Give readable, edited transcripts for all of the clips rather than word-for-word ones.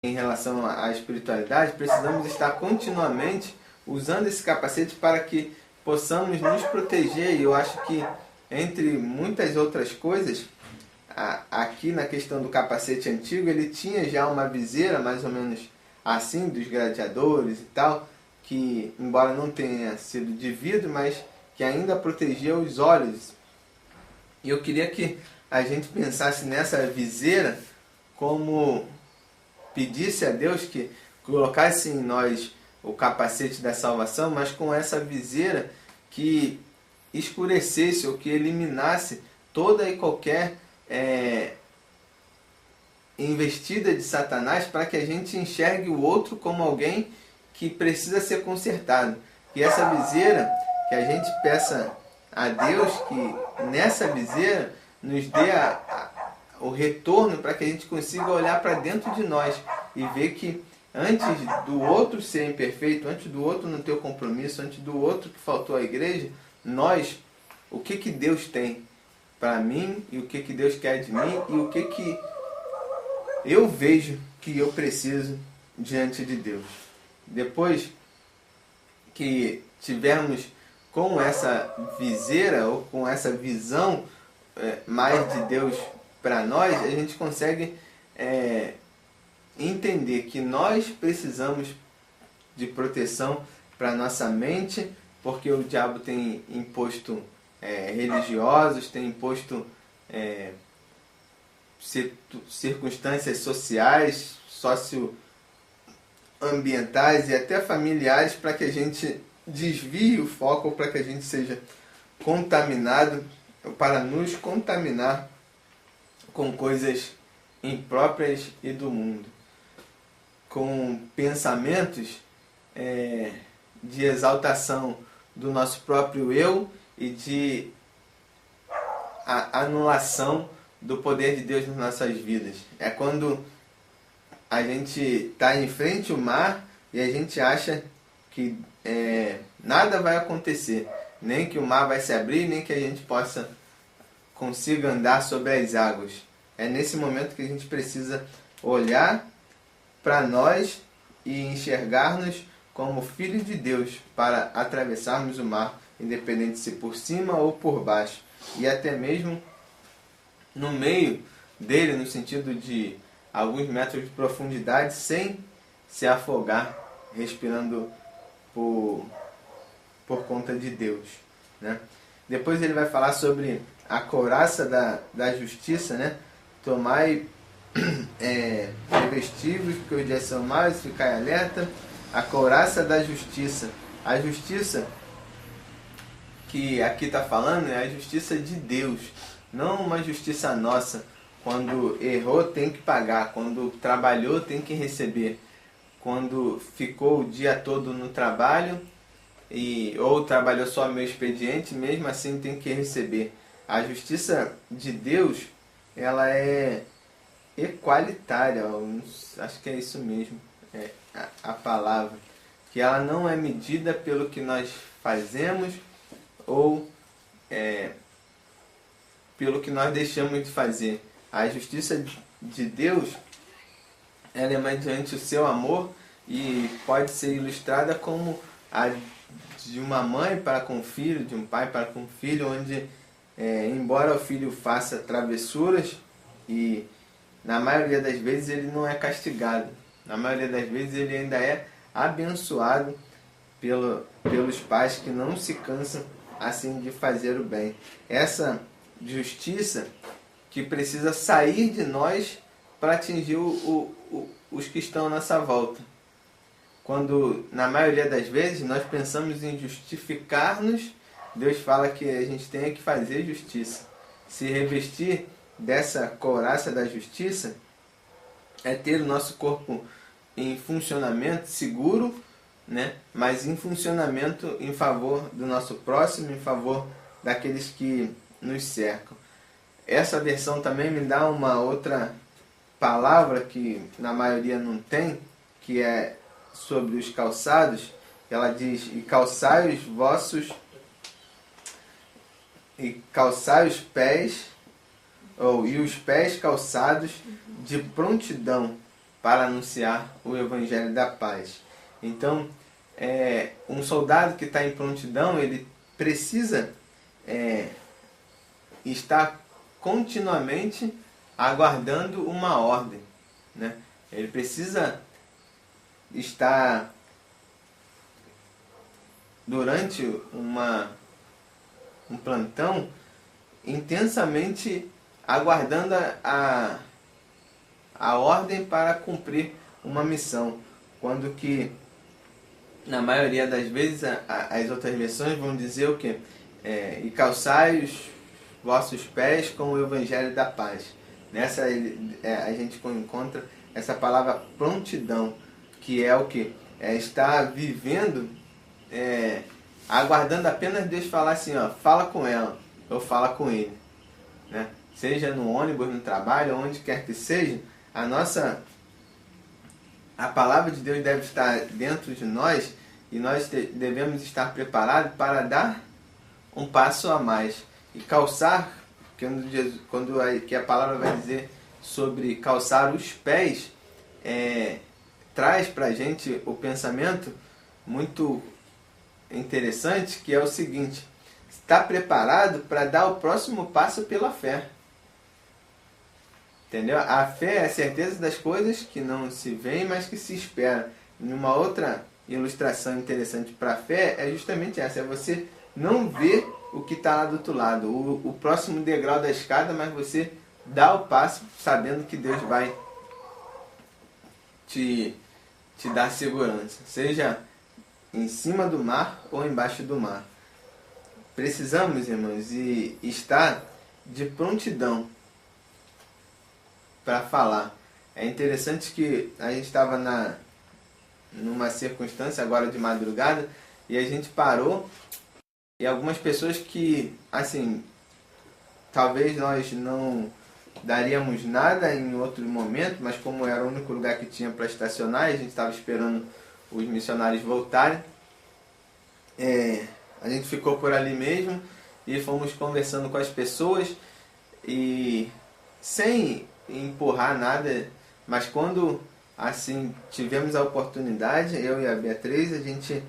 em relação à espiritualidade, precisamos estar continuamente usando esse capacete para que possamos nos proteger. E eu acho que, entre muitas outras coisas, aqui na questão do capacete antigo, ele tinha já uma viseira mais ou menos assim, dos gladiadores e tal, que embora não tenha sido de vidro, mas que ainda protegia os olhos. E eu queria que a gente pensasse nessa viseira como pedisse a Deus que colocasse em nós o capacete da salvação, mas com essa viseira que escurecesse ou que eliminasse toda e qualquer investida de Satanás, para que a gente enxergue o outro como alguém que precisa ser consertado. E essa viseira, que a gente peça a Deus que nessa viseira nos dê o retorno, para que a gente consiga olhar para dentro de nós e ver que antes do outro ser imperfeito, antes do outro não ter o compromisso, antes do outro que faltou à igreja, nós, o que Deus tem para mim e o que Deus quer de mim e o que eu vejo que eu preciso diante de Deus. Depois que tivermos com essa viseira ou com essa visão mais de Deus para nós, a gente consegue entender que nós precisamos de proteção para nossa mente, porque o diabo tem imposto religiosos, tem imposto circunstâncias sociais, socioambientais e até familiares, para que a gente desvie o foco, para que a gente seja contaminado, para nos contaminar com coisas impróprias e do mundo, com pensamentos de exaltação do nosso próprio eu e de anulação do poder de Deus nas nossas vidas. É quando a gente está em frente ao mar e a gente acha que nada vai acontecer, nem que o mar vai se abrir, nem que a gente consiga andar sobre as águas. É nesse momento que a gente precisa olhar para nós e enxergar-nos como filhos de Deus para atravessarmos o mar, independente se por cima ou por baixo, e até mesmo no meio dele, no sentido de alguns metros de profundidade, sem se afogar, respirando por conta de Deus, né? Depois ele vai falar sobre a couraça da justiça, né? Tomai revestivos, porque os dias são maus, ficai alerta. A couraça da justiça. A justiça que aqui está falando é a justiça de Deus, não uma justiça nossa. Quando errou tem que pagar, quando trabalhou tem que receber, quando ficou o dia todo no trabalho ou trabalhou só meu expediente, mesmo assim tem que receber. A justiça de Deus, ela é equalitária, acho que é isso mesmo, a palavra, que ela não é medida pelo que nós fazemos ou pelo que nós deixamos de fazer. A justiça de Deus, ela é mediante o seu amor e pode ser ilustrada como a de uma mãe para com o filho, de um pai para com o filho, onde embora o filho faça travessuras, e na maioria das vezes ele não é castigado, na maioria das vezes ele ainda é abençoado pelos pais que não se cansam assim de fazer o bem. Essa justiça que precisa sair de nós para atingir os que estão à nossa volta. Quando, na maioria das vezes, nós pensamos em justificar-nos, Deus fala que a gente tem que fazer justiça. Se revestir dessa couraça da justiça é ter o nosso corpo em funcionamento seguro, né? Mas em funcionamento em favor do nosso próximo, em favor daqueles que nos cercam. Essa versão também me dá uma outra palavra que na maioria não tem, que é sobre os calçados. Ela diz: e calçai os pés, e os pés calçados de prontidão para anunciar o Evangelho da paz. Então, um soldado que está em prontidão, ele precisa estar continuamente aguardando uma ordem, né? Ele precisa estar durante um plantão intensamente aguardando a ordem para cumprir uma missão, quando que na maioria das vezes as outras versões vão dizer o quê? E calçai os vossos pés com o Evangelho da paz. Nessa a gente encontra essa palavra prontidão, que é o que? Estar vivendo, aguardando apenas Deus falar assim, ó, fala com ela, ou fala com ele, né? Seja no ônibus, no trabalho, onde quer que seja, a palavra de Deus deve estar dentro de nós e nós devemos estar preparados para dar um passo a mais. E calçar, quando a palavra vai dizer sobre calçar os pés, traz para a gente o pensamento muito interessante, que é o seguinte: está preparado para dar o próximo passo pela fé. Entendeu? A fé é a certeza das coisas que não se veem, mas que se espera. E uma outra ilustração interessante para a fé é justamente essa: é você não ver o que está lá do outro lado, o próximo degrau da escada, mas você dá o passo sabendo que Deus vai te dar segurança, seja em cima do mar ou embaixo do mar. Precisamos, irmãos, estar de prontidão para falar. É interessante que a gente estava numa circunstância agora de madrugada e a gente parou e algumas pessoas que, assim, talvez nós não daríamos nada em outro momento, mas como era o único lugar que tinha para estacionar, e a gente estava esperando os missionários voltarem, a gente ficou por ali mesmo e fomos conversando com as pessoas e sem empurrar nada, mas quando assim tivemos a oportunidade, eu e a Beatriz, a gente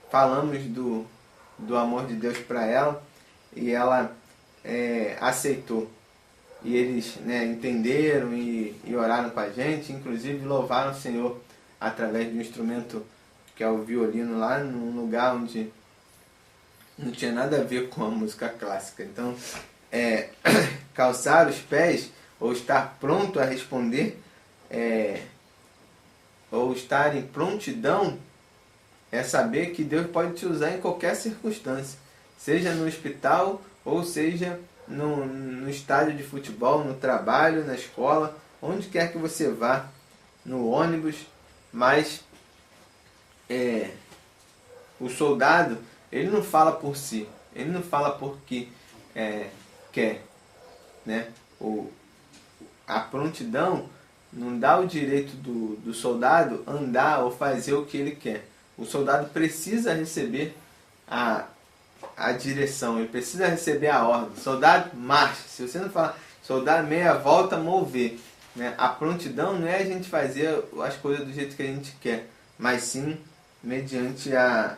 falamos do amor de Deus para ela e ela aceitou. E eles, né, entenderam e oraram com a gente, inclusive louvaram o Senhor através do instrumento que é o violino, lá num lugar onde não tinha nada a ver com a música clássica. Então, calçar os pés, ou estar pronto a responder, ou estar em prontidão, é saber que Deus pode te usar em qualquer circunstância, seja no hospital ou seja no estádio de futebol, no trabalho, na escola, onde quer que você vá, no ônibus. Mas o soldado, ele não fala por si, ele não fala porque quer, né? A prontidão não dá o direito do soldado andar ou fazer o que ele quer. O soldado precisa receber a direção, ele precisa receber a ordem. Soldado, marcha. Se você não falar, soldado, meia volta, mover, né? A prontidão não é a gente fazer as coisas do jeito que a gente quer, mas sim mediante a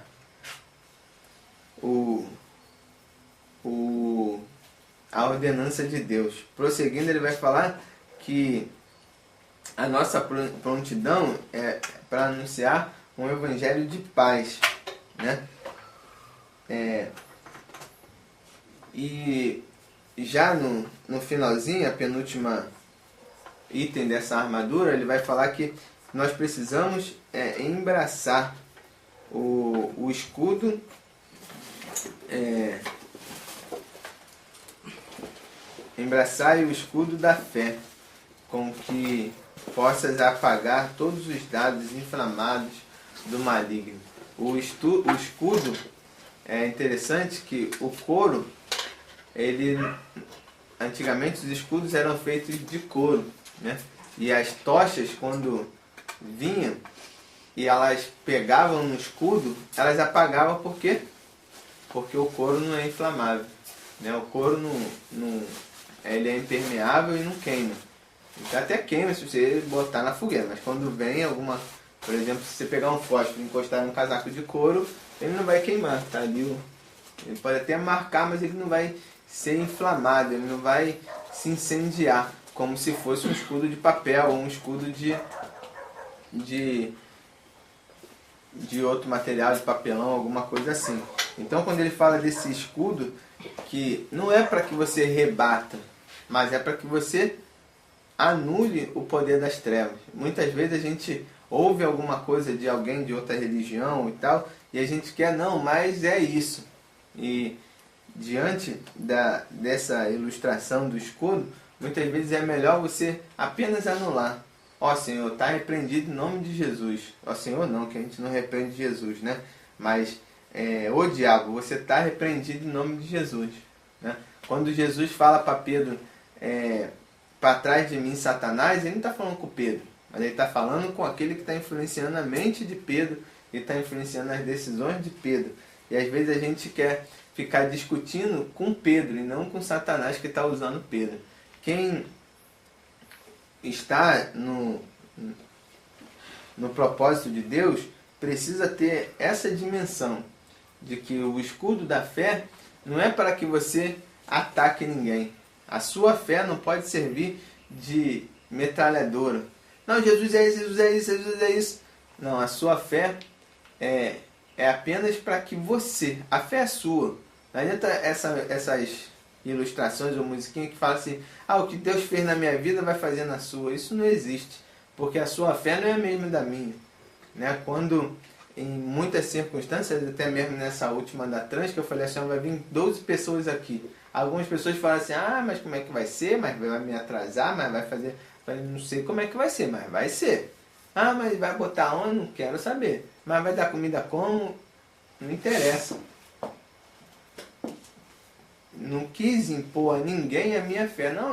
ordenança de Deus. Prosseguindo, ele vai falar que a nossa prontidão é para anunciar um evangelho de paz, né? E já no finalzinho, a penúltima item dessa armadura, ele vai falar que nós precisamos embraçar o escudo, embraçai o escudo da fé, com que possas apagar todos os dados inflamados do maligno. O escudo, é interessante que o couro, antigamente os escudos eram feitos de couro, né? E as tochas, quando vinham e elas pegavam no escudo, elas apagavam. Por quê? Porque o couro não é inflamável, né? O couro ele é impermeável e não queima. Ele até queima se você botar na fogueira, mas quando vem alguma, por exemplo, se você pegar um fósforo e encostar num casaco de couro, ele não vai queimar, tá ali. Ele pode até marcar, mas ele não vai ser inflamado, ele não vai se incendiar, como se fosse um escudo de papel ou um escudo de outro material, de papelão, alguma coisa assim. Então quando ele fala desse escudo, que não é para que você rebata, mas é para que você anule o poder das trevas. Muitas vezes a gente ouve alguma coisa de alguém de outra religião e tal, e a gente quer, não, mas é isso. E diante dessa ilustração do escudo, muitas vezes é melhor você apenas anular. Ó Senhor, está repreendido em nome de Jesus. Ó Senhor não, que a gente não repreende Jesus, né? Mas, ô diabo, você está repreendido em nome de Jesus. Né? Quando Jesus fala para Pedro, para trás de mim Satanás, ele não está falando com Pedro, mas ele está falando com aquele que está influenciando a mente de Pedro, e está influenciando as decisões de Pedro. E às vezes a gente quer ficar discutindo com Pedro e não com Satanás que está usando Pedro. Quem está no propósito de Deus precisa ter essa dimensão de que o escudo da fé não é para que você ataque ninguém. A sua fé não pode servir de metralhadora. Não, Jesus é isso, Jesus é isso, Jesus é isso. Não, a sua fé é apenas para que você, a fé é sua. Não adianta essas ilustrações ou musiquinha que fala assim, o que Deus fez na minha vida vai fazer na sua. Isso não existe, porque a sua fé não é a mesma da minha. Né? Quando, em muitas circunstâncias, até mesmo nessa última da trans, que eu falei assim, vai vir 12 pessoas aqui. Algumas pessoas falam assim, mas como é que vai ser? Mas vai me atrasar, mas vai fazer... Eu falei, não sei como é que vai ser, mas vai ser. Mas vai botar onde? Não quero saber. Mas vai dar comida como? Não interessa. Não quis impor a ninguém a minha fé. Não,